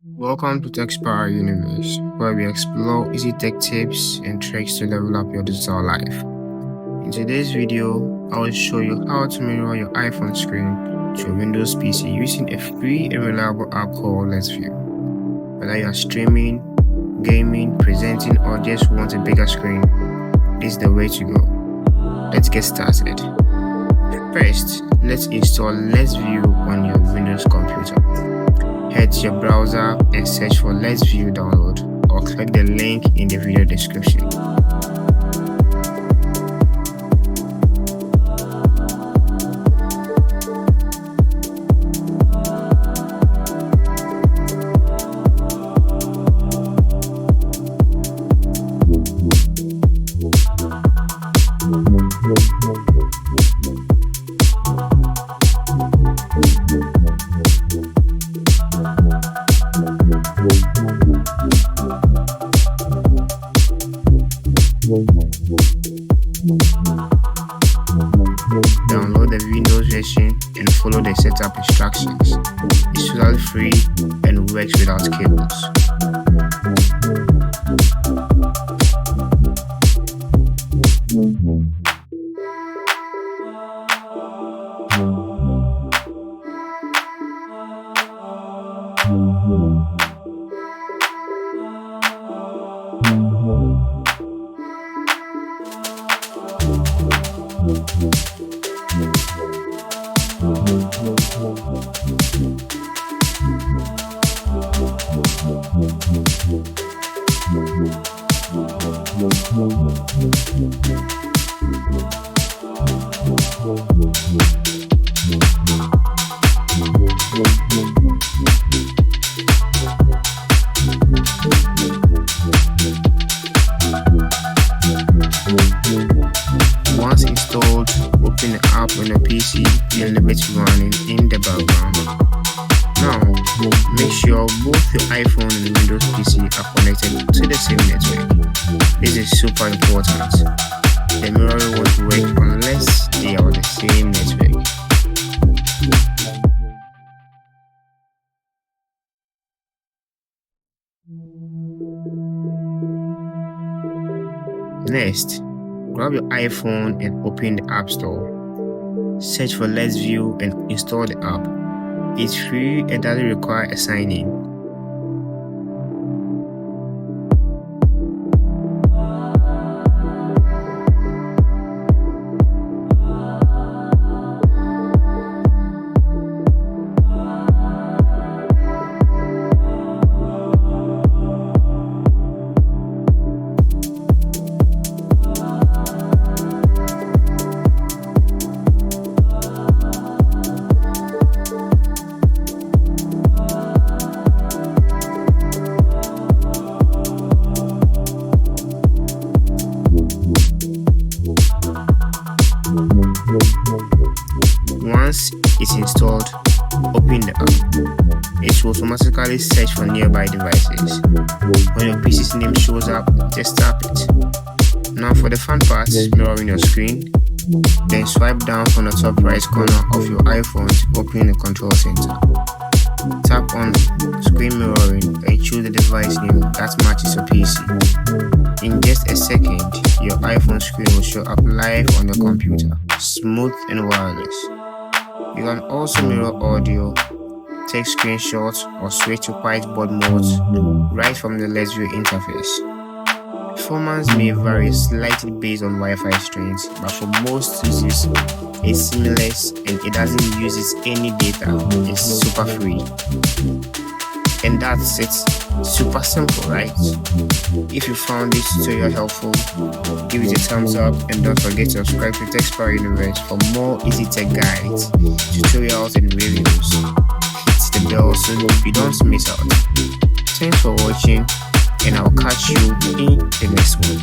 Welcome to Tech Power Universe, where we explore easy tech tips and tricks to level up your digital life. In today's video, I will show you how to mirror your iPhone screen to a Windows PC using a free and reliable app called Letsview. Whether you are streaming, gaming, presenting, or just want a bigger screen, this is the way to go. Let's get started. First, let's install Letsview on your Windows computer. Head to your browser and search for Letsview download, or click the link in the video description. Download the Windows version and follow the setup instructions. It's totally free and works without cables. Once installed, open the app on your PC and leave it running in the background. Now, make sure both your iPhone and Windows PC are connected to the same network. This is super important. The mirroring won't work unless they are on the same network. Next, grab your iPhone and open the App Store. Search for Letsview and install the app. It's free and doesn't require a sign-in. Once it's installed, open the app. It will automatically search for nearby devices. When your PC's name shows up, just tap it. Now for the fun part, mirroring your screen. Then swipe down from the top right corner of your iPhone to open the control center. Tap on screen mirroring and choose the device name that matches your PC. In just a second, your iPhone screen will show up live on your computer, smooth and wireless. You can also mirror audio, take screenshots, or switch to whiteboard modes right from the Letsview interface. Performance may vary slightly based on Wi-Fi strength, but for most uses, it's seamless and it doesn't use any data. It's super free. And that's it. Super simple, right? If you found this tutorial helpful, give it a thumbs up and don't forget to subscribe to Tech Power Universe for more easy tech guides, tutorials, and reviews. Hit the bell so you don't miss out. Thanks for watching, and I'll catch you in the next one.